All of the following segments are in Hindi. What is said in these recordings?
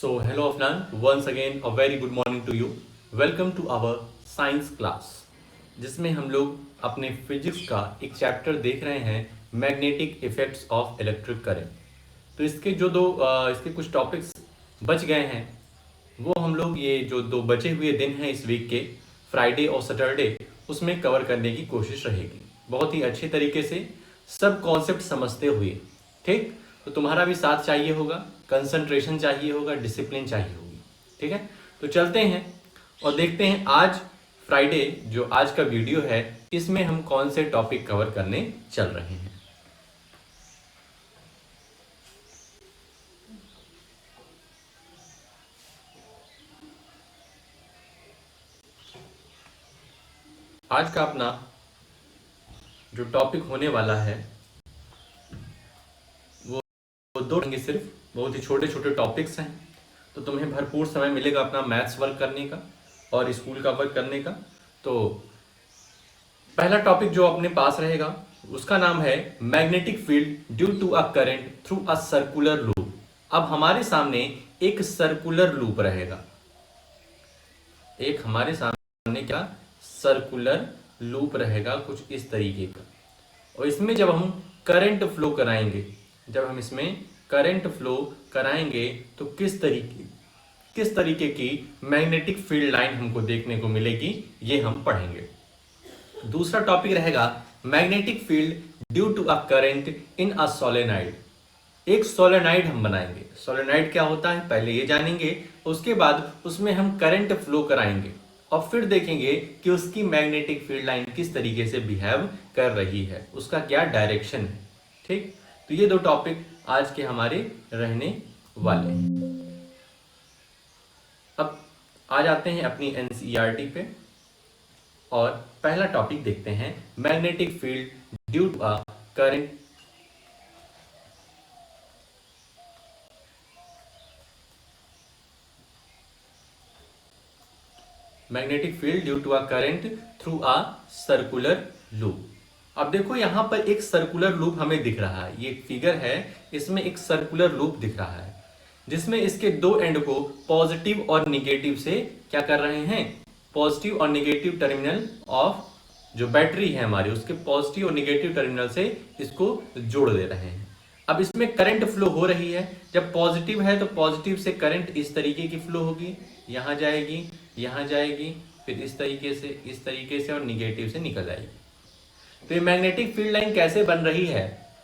So, hello Afnan, once again a very good morning to you. Welcome to our science class, जिसमें हम लोग अपने फिजिक्स का एक चैप्टर देख रहे हैं, magnetic effects of electric current. तो इसके इसके कुछ टॉपिक्स बच गए हैं, वो हम लोग ये जो दो बचे हुए दिन हैं इस वीक के, फ्राइडे और सैटरडे, उसमें कवर करने की कोशिश रहेगी बहुत ही अच्छे तरीके से, सब कॉन्सेप्ट समझते हुए। ठीक, तो तुम्हारा भी साथ चाहिए होगा, कंसंट्रेशन चाहिए होगा, डिसिप्लिन चाहिए होगी। ठीक है, तो चलते हैं और देखते हैं आज फ्राइडे जो आज का वीडियो है इसमें हम कौन से टॉपिक कवर करने चल रहे हैं। आज का अपना जो टॉपिक होने वाला है वो दो होंगे, सिर्फ बहुत ही छोटे छोटे टॉपिक्स हैं, तो तुम्हें भरपूर समय मिलेगा अपना मैथ्स वर्क करने का और स्कूल का वर्क करने का। तो पहला टॉपिक जो अपने पास रहेगा उसका नाम है magnetic field due to a current through a circular loop. अब हमारे सामने एक सर्कुलर लूप रहेगा, एक हमारे सामने क्या सर्कुलर लूप रहेगा कुछ इस तरीके का, और इसमें जब हम करंट फ्लो कराएंगे, जब हम इसमें करंट फ्लो कराएंगे तो किस तरीके की मैग्नेटिक फील्ड लाइन हमको देखने को मिलेगी, ये हम पढ़ेंगे। दूसरा टॉपिक रहेगा magnetic field due to a current in a solenoid. एक सोलेनॉइड हम बनाएंगे। सोलेनॉइड क्या होता है पहले ये जानेंगे, उसके बाद उसमें हम करंट फ्लो कराएंगे और फिर देखेंगे कि उसकी मैग्नेटिक फील्ड लाइन किस तरीके से बिहेव कर रही है, उसका क्या डायरेक्शन है। ठीक, तो ये दो टॉपिक आज के हमारे रहने वाले हैं। अब आ जाते हैं अपनी एनसीईआरटी पे और पहला टॉपिक देखते हैं magnetic field due to a current. Magnetic field due to a current through a circular loop. अब देखो यहां पर एक सर्कुलर लूप हमें दिख रहा है, ये एक फिगर है, इसमें एक सर्कुलर लूप दिख रहा है जिसमें इसके दो एंड को पॉजिटिव और निगेटिव से क्या कर रहे हैं, पॉजिटिव और निगेटिव टर्मिनल ऑफ जो बैटरी है हमारी उसके पॉजिटिव और निगेटिव टर्मिनल से इसको जोड़ दे रहे हैं। अब इसमें करंट फ्लो हो रही है, जब पॉजिटिव है तो पॉजिटिव से करंट इस तरीके की फ्लो होगी, यहां जाएगी, यहां जाएगी, फिर इस तरीके से और निगेटिव से निकल आएगी। तो ये मैग्नेटिक फील्ड लाइन कैसे बन रही है,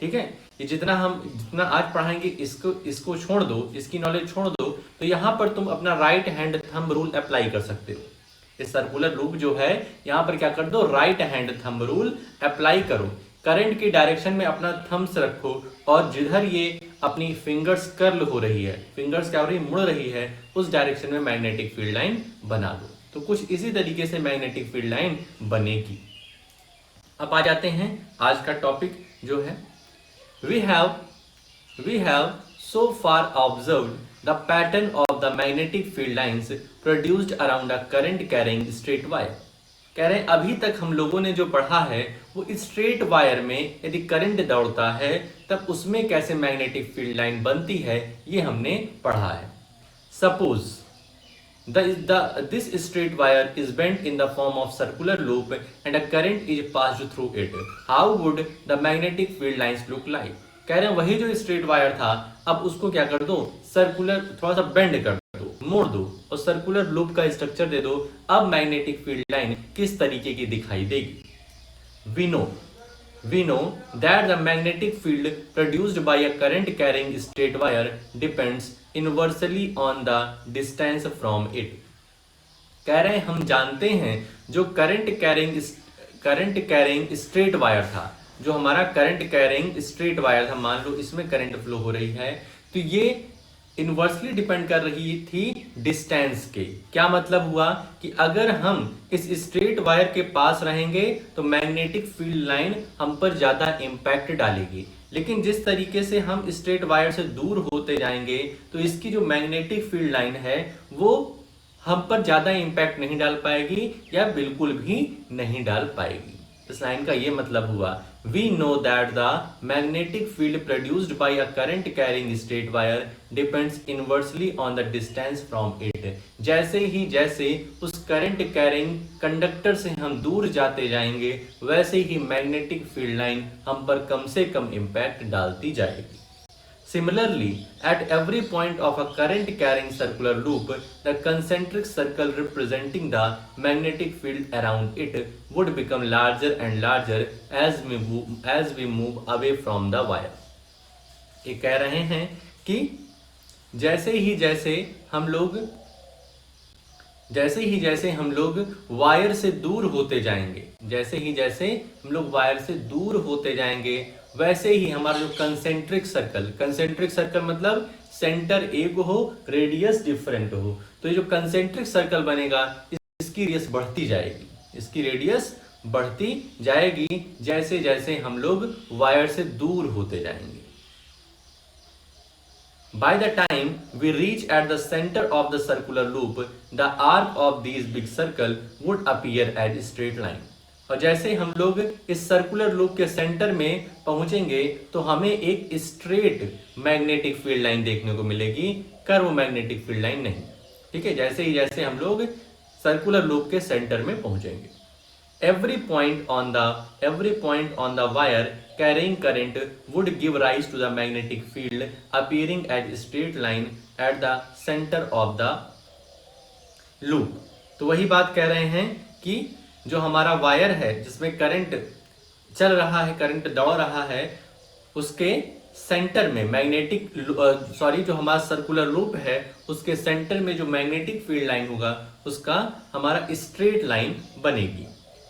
ठीक है, ये जितना आज पढ़ाएंगे इसको छोड़ दो, इसकी नॉलेज छोड़ दो, तो यहां पर तुम अपना right hand thumb rule apply कर सकते हो। इस सर्कुलर लूप जो है यहां पर क्या कर दो, right hand thumb rule apply करो, करंट की डायरेक्शन में अपना थंब्स रखो और जिधर ये अपनी फिंगर्स कर्ल हो रही है, फिंगर्स क्या हो रही है, मुड़ रही है, उस डायरेक्शन में मैग्नेटिक फील्ड लाइन बना दो। तो कुछ इसी तरीके से मैग्नेटिक फील्ड लाइन बनेगी। अब आ जाते हैं आज का टॉपिक जो है, we have so far observed the pattern of the magnetic field lines produced around a current carrying straight wire। कह रहे हैं अभी तक हम लोगों ने जो पढ़ा है वो स्ट्रेट वायर में यदि करंट दौड़ता है तब उसमें कैसे मैग्नेटिक फील्ड लाइन बनती है ये हमने पढ़ा है। Suppose this straight wire is bent in the form of circular loop and a current is passed through it. How would the magnetic field lines look like? कह रहे हैं वही जो स्ट्रेट वायर था अब उसको क्या कर दो, सर्कुलर थोड़ा सा बेंड कर दो, मोड़ दो और सर्कुलर लूप का स्ट्रक्चर दे दो। अब मैग्नेटिक फील्ड लाइन किस तरीके की दिखाई देगी। We know that the magnetic field produced by a current carrying straight wire depends inversely on the distance from it। कह रहे हैं हम जानते हैं जो करंट कैरिंग स्ट्रेट वायर था, जो हमारा करंट कैरिंग स्ट्रेट वायर था, मान लो इसमें करंट फ्लो हो रही है, तो ये इनवर्सली डिपेंड कर रही थी डिस्टेंस के। क्या मतलब हुआ कि अगर हम इस स्ट्रेट वायर के पास रहेंगे तो मैग्नेटिक फील्ड लाइन हम पर ज्यादा इंपैक्ट डालेगी, लेकिन जिस तरीके से हम स्ट्रेट वायर से दूर होते जाएंगे तो इसकी जो मैग्नेटिक फील्ड लाइन है वो हम पर ज्यादा इंपैक्ट नहीं डाल पाएगी या बिल्कुल भी नहीं डाल पाएगी। इस लाइन का ये मतलब हुआ, we know that the magnetic field produced by a current carrying straight wire depends inversely on the distance from it. जैसे उस करंट कैरिंग कंडक्टर से हम दूर जाते जाएंगे, वैसे ही मैग्नेटिक फील्ड लाइन हम पर कम से कम इम्पैक्ट डालती जाएगी। Similarly, at every point of a current carrying circular loop, the concentric circle representing the magnetic field around it would become larger and larger as we move away from the wire. ये कह रहे हैं कि जैसे ही जैसे हम लोग वायर से दूर होते जाएंगे, वैसे ही हमारा जो कंसेंट्रिक सर्कल मतलब सेंटर एक हो, रेडियस डिफरेंट हो, तो ये जो कंसेंट्रिक सर्कल बनेगा इसकी रेडियस बढ़ती जाएगी जैसे जैसे हम लोग वायर से दूर होते जाएंगे। By the time we reach at the center of the circular loop, the arc of these big circle would appear as straight line. और जैसे हम लोग इस सर्कुलर लूप के सेंटर में पहुंचेंगे तो हमें एक स्ट्रेट मैग्नेटिक फील्ड लाइन देखने को मिलेगी, कर्व मैग्नेटिक फील्ड लाइन नहीं। ठीक है, जैसे हम लोग सर्कुलर लूप के सेंटर में पहुंचेंगे। Every point on the wire carrying current would give rise to the magnetic field appearing as straight line at the center of the loop. तो वही बात कह रहे हैं कि जो हमारा वायर है जिसमें करंट चल रहा है, करंट दौड़ रहा है, उसके सेंटर में जो हमारा सर्कुलर लूप है उसके सेंटर में जो मैग्नेटिक फील्ड लाइन होगा उसका हमारा स्ट्रेट लाइन बनेगी।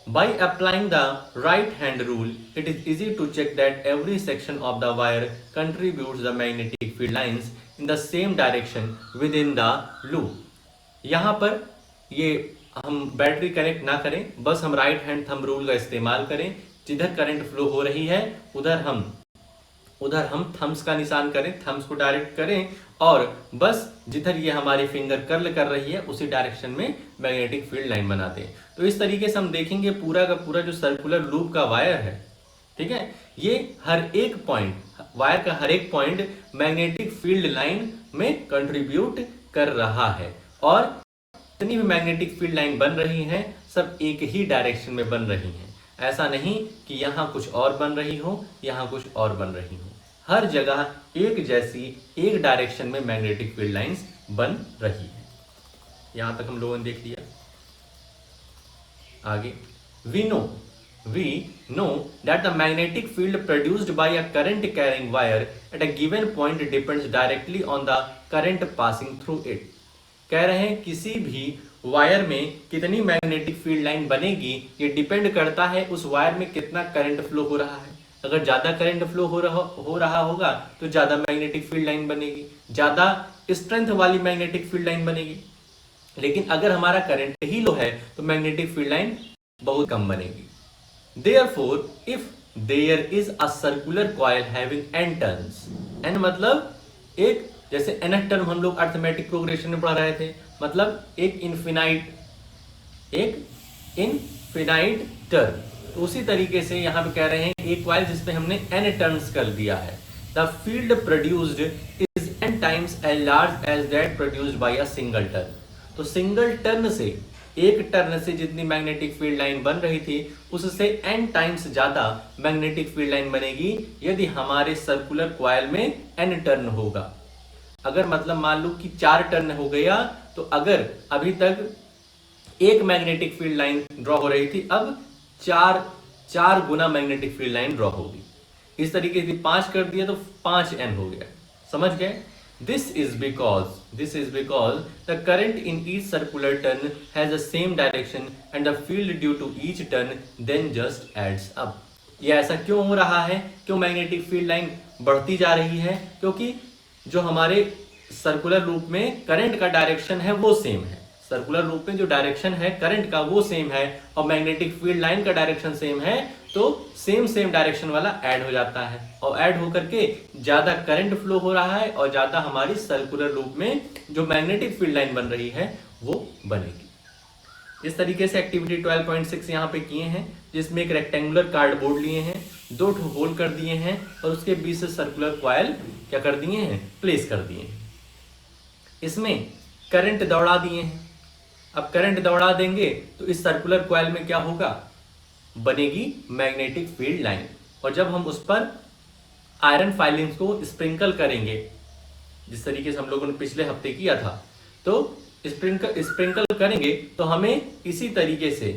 By applying the right hand rule, it is easy to check that every section of the wire contributes the magnetic field lines in the same direction within the loop. यहाँ पर ये हम बैटरी कनेक्ट ना करें, बस हम राइट हैंड थंब रूल का इस्तेमाल करें। जिधर करंट फ्लो हो रही है उधर हम थम्स का निशान करें, थम्स को डायरेक्ट करें और बस जिधर ये हमारी फिंगर कर्ल कर रही है उसी डायरेक्शन में मैग्नेटिक फील्ड लाइन बना दें। तो इस तरीके से हम देखेंगे पूरा का पूरा जो सर्कुलर लूप का वायर है, ठीक है, ये वायर का हर एक पॉइंट मैग्नेटिक फील्ड लाइन में कंट्रीब्यूट कर रहा है और जितनी भी मैग्नेटिक फील्ड लाइन बन रही हैं सब एक ही डायरेक्शन में बन रही हैं। ऐसा नहीं कि यहाँ कुछ और बन रही हो, यहाँ कुछ और बन रही हो, हर जगह एक जैसी एक डायरेक्शन में मैग्नेटिक फील्ड लाइंस बन रही है। यहां तक हम लोगों ने देख लिया। आगे we know that the magnetic field produced by a current carrying wire at a given point depends directly on the current passing through it. कह रहे हैं किसी भी वायर में कितनी मैग्नेटिक फील्ड लाइन बनेगी ये डिपेंड करता है उस वायर में कितना करंट फ्लो हो रहा है। अगर ज्यादा करंट फ्लो हो रहा होगा तो ज्यादा मैग्नेटिक फील्ड लाइन बनेगी, ज्यादा स्ट्रेंथ वाली मैग्नेटिक फील्ड लाइन बनेगी। लेकिन अगर हमारा करंट ही लो है तो मैग्नेटिक फील्ड लाइन बहुत कम बनेगी। Therefore, if there is a circular coil having n turns, n मतलब एक, जैसे nth टर्म हम लोग अर्थमेटिक प्रोग्रेशन में पढ़ रहे थे, मतलब एक इनफिनाइट टर्म। तो उसी तरीके से यहाँ पे कह रहे हैं एक कॉइल जिसमें हमने n टर्न्स कर दिया है, the field produced is n times as large as that produced by a single turn. तो सिंगल टर्न से, एक टर्न से जितनी मैग्नेटिक फील्ड लाइन बन रही थी उससे n टाइम्स ज्यादा मैग्नेटिक फील्ड लाइन बनेगी यदि हमारे सर्कुलर कॉइल में n टर्न होगा। अगर मतलब मान लो कि 4 टर्न हो गया तो अगर अभी तक एक मैग्नेटिक फील्ड लाइन ड्रॉ हो रही थी, अब चार गुना मैग्नेटिक फील्ड लाइन ड्रॉ होगी। इस तरीके से 5 कर दिया तो 5n हो गया। समझ गए? This is because the current in each circular turn has the same direction and the field due to each turn then just adds up. ये ऐसा क्यों हो रहा है? क्यों मैग्नेटिक फील्ड लाइन बढ़ती जा रही है? क्योंकि जो हमारे सर्कुलर लूप में करंट का डायरेक्शन है वो सेम है। सर्कुलर लूप में जो डायरेक्शन है करंट का वो सेम है और मैग्नेटिक फील्ड लाइन का डायरेक्शन सेम है, तो सेम डायरेक्शन वाला ऐड हो जाता है और ऐड होकर के ज्यादा करंट फ्लो हो रहा है और ज्यादा हमारी सर्कुलर लूप में जो मैग्नेटिक फील्ड लाइन बन रही है वो बनेगी। इस तरीके से एक्टिविटी 12.6 यहाँ पे किए हैं, जिसमें एक रेक्टेंगुलर कार्डबोर्ड लिए हैं, 2 होल कर दिए हैं और उसके बीच से सर्कुलर कॉइल क्या कर दिए हैं, प्लेस कर दिए हैं। इसमें करंट दौड़ा दिए हैं। अब करंट दौड़ा देंगे तो इस सर्कुलर कॉइल में क्या होगा, बनेगी मैग्नेटिक फील्ड लाइन। और जब हम उस पर आयरन फाइलिंग्स को स्प्रिंकल करेंगे, जिस तरीके से हम लोगों ने पिछले हफ्ते किया था, तो स्प्रिंकल करेंगे तो हमें इसी तरीके से,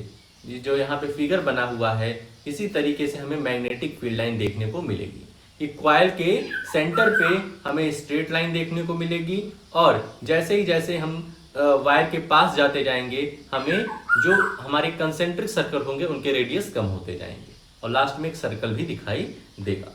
जो यहाँ पे फिगर बना हुआ है, इसी तरीके से हमें मैग्नेटिक फील्ड लाइन देखने को मिलेगी कि कॉइल के सेंटर पे हमें स्ट्रेट लाइन देखने को मिलेगी, और जैसे हम वायर के पास जाते जाएंगे, हमें जो हमारे कंसेंट्रिक सर्कल होंगे उनके रेडियस कम होते जाएंगे और लास्ट में एक सर्कल भी दिखाई देगा।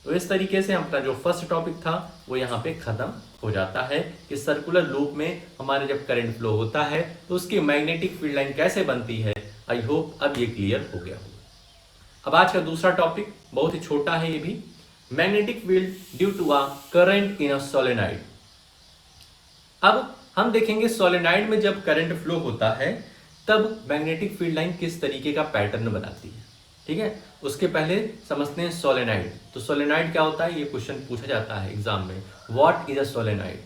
तो इस तरीके से अपना जो फर्स्ट टॉपिक था वो यहाँ पे खत्म हो जाता है कि सर्कुलर लूप में हमारे जब करंट फ्लो होता है तो उसकी मैग्नेटिक फील्ड लाइन कैसे बनती है। आई होप अब ये क्लियर हो गया होगा। अब आज का दूसरा टॉपिक बहुत ही छोटा है, ये भी magnetic field due to a current in a solenoid. अब हम देखेंगे सोलेनॉइड में जब करंट फ्लो होता है तब मैग्नेटिक फील्ड लाइन किस तरीके का पैटर्न बनाती है। ठीक है, उसके पहले समझते हैं सोलेनॉइड। तो सोलेनॉइड क्या होता है, ये क्वेश्चन पूछा जाता है एग्जाम में, व्हाट इज अ सोलेनॉइड।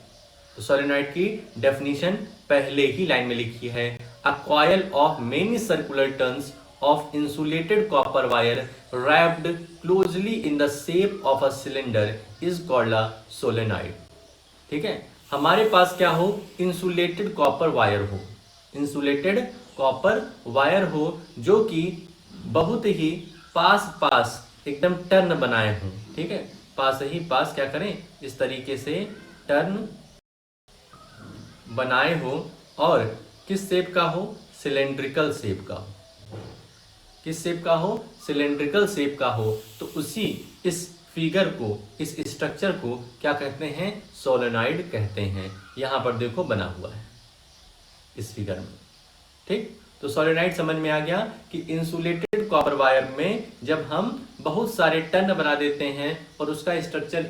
तो सोलेनॉइड की डेफिनेशन पहले ही लाइन में लिखी है, a coil of many circular turns of insulated copper wire wrapped closely in the shape of a cylinder is called a solenoid. ठीक है, हमारे पास क्या हो, इंसुलेटेड कॉपर वायर हो, इंसुलेटेड कॉपर वायर हो जो कि बहुत ही पास एकदम टर्न बनाए हों। ठीक है, पास ही पास क्या करें, इस तरीके से टर्न बनाए हो, और किस शेप का हो, सिलेंड्रिकल शेप का हो। किस शेप का हो, सिलेंड्रिकल शेप का हो। तो उसी इस फिगर को, इस स्ट्रक्चर को क्या कहते हैं, सोलेनॉइड कहते हैं। यहां पर देखो बना हुआ है इस फिगर में। ठीक, तो सोलेनॉइड समझ में आ गया कि इंसुलेटेड कॉपर वायर में जब हम बहुत सारे टर्न बना देते हैं और उसका स्ट्रक्चर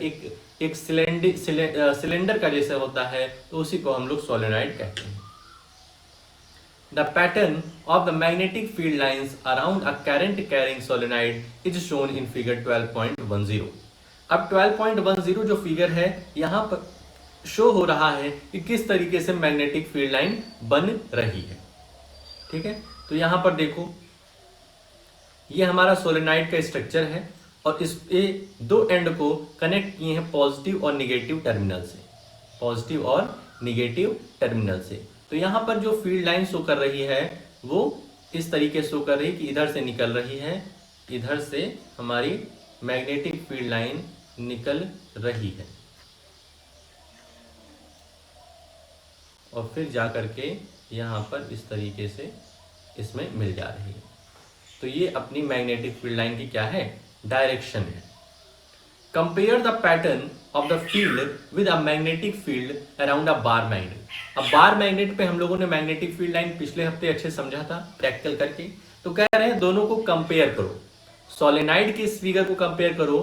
एक सिलेंडर का जैसा होता है, तो उसी को हम लोग सोलेनॉइड कहते हैं। The pattern of the magnetic field lines around a current carrying solenoid is shown in figure 12.10। अब 12.10 जो फिगर है यहाँ पर शो हो रहा है कि किस तरीके से मैग्नेटिक फील्ड लाइन बन रही है। ठीक है, तो यहाँ पर देखो, ये हमारा सोलेनॉइड का स्ट्रक्चर है और इस दो एंड को कनेक्ट किए हैं पॉजिटिव और निगेटिव टर्मिनल से, पॉजिटिव और निगेटिव टर्मिनल से। तो यहाँ पर जो फील्ड लाइन शो कर रही है वो इस तरीके शो कर रही है कि इधर से निकल रही है, इधर से हमारी मैग्नेटिक फील्ड लाइन निकल रही है और फिर जा करके यहाँ पर इस तरीके से इसमें मिल जा रही है। तो ये अपनी मैग्नेटिक फील्ड लाइन की क्या है, डायरेक्शन है। Compare the pattern of the field with a magnetic field around a bar magnet. अब बार मैग्नेट पे हम लोगों ने मैग्नेटिक फील्ड लाइन पिछले हफ्ते अच्छे समझा था प्रैक्टिकल करके। तो कह रहे हैं दोनों को कंपेयर करो, सोलेनॉइड के इस फिगर को कंपेयर करो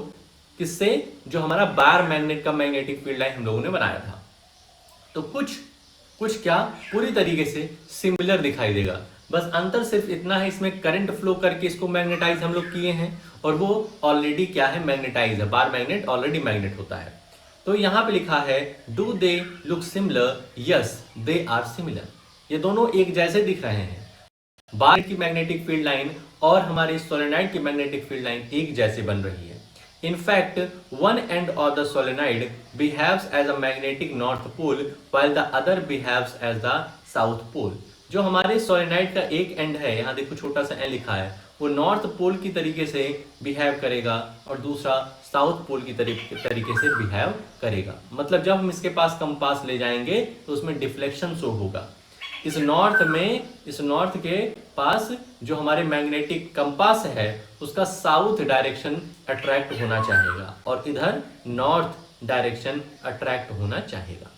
किससे, जो हमारा बार मैग्नेट का मैग्नेटिक फील्ड लाइन हम लोगों ने बनाया था। तो कुछ क्या पूरी तरीके से सिमिलर दिखाई देगा, बस अंतर सिर्फ इतना है, इसमें करंट फ्लो करके इसको मैग्नेटाइज हम लोग किए हैं और वो ऑलरेडी क्या है, मैग्नेटाइज है। बार मैग्नेट ऑलरेडी मैग्नेट होता है। तो यहाँ पे लिखा है do they look similar, yes they are similar. ये दोनों एक जैसे दिख रहे हैं, बार की मैग्नेटिक फील्ड लाइन और हमारी सोलेनॉइड की मैग्नेटिक फील्ड लाइन एक जैसे बन रही है। In fact, one end of the solenoid behaves as a magnetic north pole while the other behaves as the south pole। जो हमारे सोलेनॉइड का एक एंड है, यहाँ देखो छोटा सा एन लिखा है, वो नॉर्थ पोल की तरीके से बिहेव करेगा और दूसरा साउथ पोल की तरीके से बिहेव करेगा। मतलब जब हम इसके पास कंपास ले जाएंगे तो उसमें डिफ्लेक्शन शो होगा। इस नॉर्थ के पास जो हमारे मैग्नेटिक कंपास है उसका साउथ डायरेक्शन अट्रैक्ट होना चाहेगा और इधर नॉर्थ डायरेक्शन अट्रैक्ट होना चाहेगा।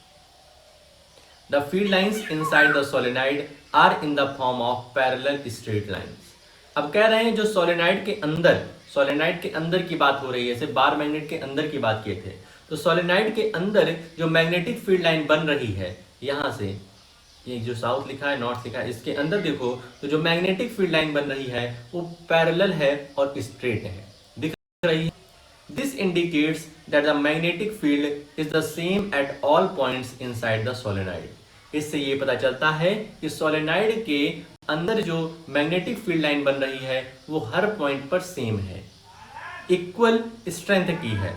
The field lines inside the solenoid are in the form of parallel straight lines. अब कह रहे हैं जो सोलेनॉइड के अंदर की बात हो रही है, जैसे बार मैग्नेट के अंदर की बात किए थे, तो सोलेनॉइड के अंदर जो मैग्नेटिक फील्ड लाइन बन रही है यहाँ से ये जो साउथ लिखा है, नॉर्थ लिखा है, इसके अंदर देखो तो जो मैग्नेटिक फील्ड लाइन बन रही है वो पैरेलल है और स्ट्रेट है, दिख रही है। This indicates that the magnetic field is the same at all points inside the solenoid. इससे ये पता चलता है कि सोलेनॉइड के अंदर जो मैग्नेटिक फील्ड लाइन बन रही है वो हर पॉइंट पर सेम है, इक्वल स्ट्रेंथ की है।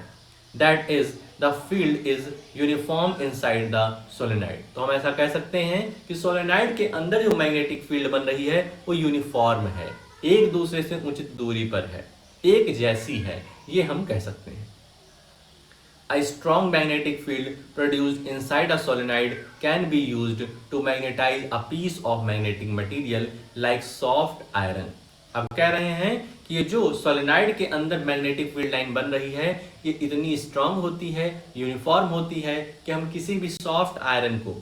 That is the field is uniform inside the solenoid. तो हम ऐसा कह सकते हैं कि सोलेनॉइड के अंदर जो मैग्नेटिक फील्ड बन रही है वो यूनिफॉर्म है, एक दूसरे से उचित दूरी पर है, एक जैसी है, ये हम कह सकते हैं। A strong magnetic field produced inside a solenoid can be used to magnetize a piece of magnetic material like soft iron। अब कह रहे हैं कि ये जो सोलेनॉइड के अंदर मैग्नेटिक फील्ड लाइन बन रही है ये इतनी स्ट्रांग होती है, यूनिफॉर्म होती है कि हम किसी भी सॉफ्ट आयरन को,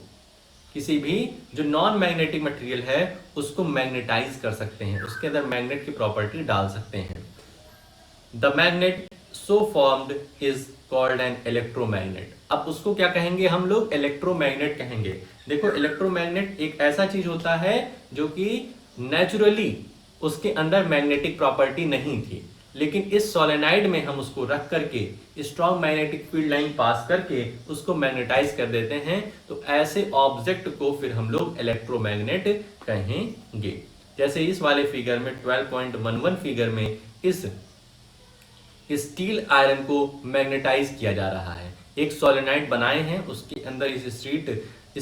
किसी भी जो नॉन मैग्नेटिक मटेरियल है उसको मैग्नेटाइज कर सकते हैं, उसके अंदर मैग्नेट की प्रॉपर्टी डाल सकते हैं। The magnet so formed is called an electromagnet. अब उसको क्या कहेंगे हम लोग? इलेक्ट्रोमैग्नेट कहेंगे। देखो इलेक्ट्रोमैग्नेट एक ऐसा चीज होता है जो कि नेचुरली उसके अंदर मैग्नेटिक प्रॉपर्टी नहीं थी, लेकिन इस सोलेनॉइड में हम उसको रख करके स्ट्रॉन्ग मैग्नेटिक फील्ड लाइन पास करके उसको मैग्नेटाइज कर देते हैं, तो ऐसे ऑब्जेक्ट को फिर हम लोग इलेक्ट्रोमैग्नेट कहेंगे। जैसे इस वाले फिगर में 12.11 फिगर में इस स्टील आयरन को मैग्नेटाइज किया जा रहा है। एक सोलेनॉइड बनाए हैं, उसके अंदर इस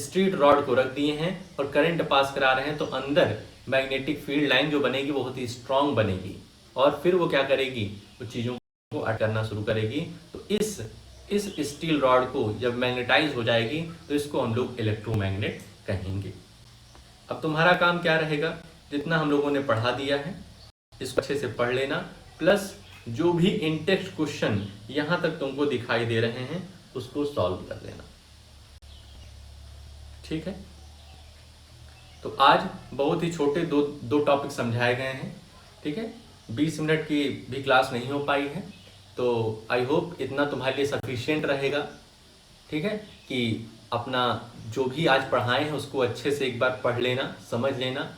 स्ट्रीट रॉड को रख दिए हैं और करंट पास करा रहे हैं, तो अंदर मैग्नेटिक फील्ड लाइन जो बनेगी वो बहुत ही स्ट्रांग बनेगी और फिर वो क्या करेगी, वो चीज़ों को अट करना शुरू करेगी। तो इस स्टील रॉड को जब मैग्नेटाइज हो जाएगी तो इसको हम लोग इलेक्ट्रोमैग्नेट कहेंगे। अब तुम्हारा काम क्या रहेगा, जितना हम लोगों ने पढ़ा दिया है इसको अच्छे से पढ़ लेना, प्लस जो भी इन टेक्स्ट क्वेश्चन यहां तक तुमको दिखाई दे रहे हैं उसको सॉल्व कर लेना, ठीक है। तो आज बहुत ही छोटे दो टॉपिक समझाए गए हैं, ठीक है। 20 मिनट की भी क्लास नहीं हो पाई है, तो आई होप इतना तुम्हारे लिए सफिशिएंट रहेगा, ठीक है, कि अपना जो भी आज पढ़ाए हैं उसको अच्छे से एक बार पढ़ लेना, समझ लेना।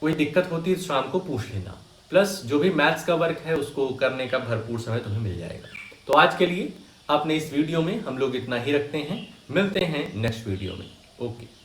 कोई दिक्कत होती है तो शाम को पूछ लेना, प्लस जो भी मैथ्स का वर्क है उसको करने का भरपूर समय तुम्हें मिल जाएगा। तो आज के लिए अपने इस वीडियो में हम लोग इतना ही रखते हैं, मिलते हैं नेक्स्ट वीडियो में। ओके।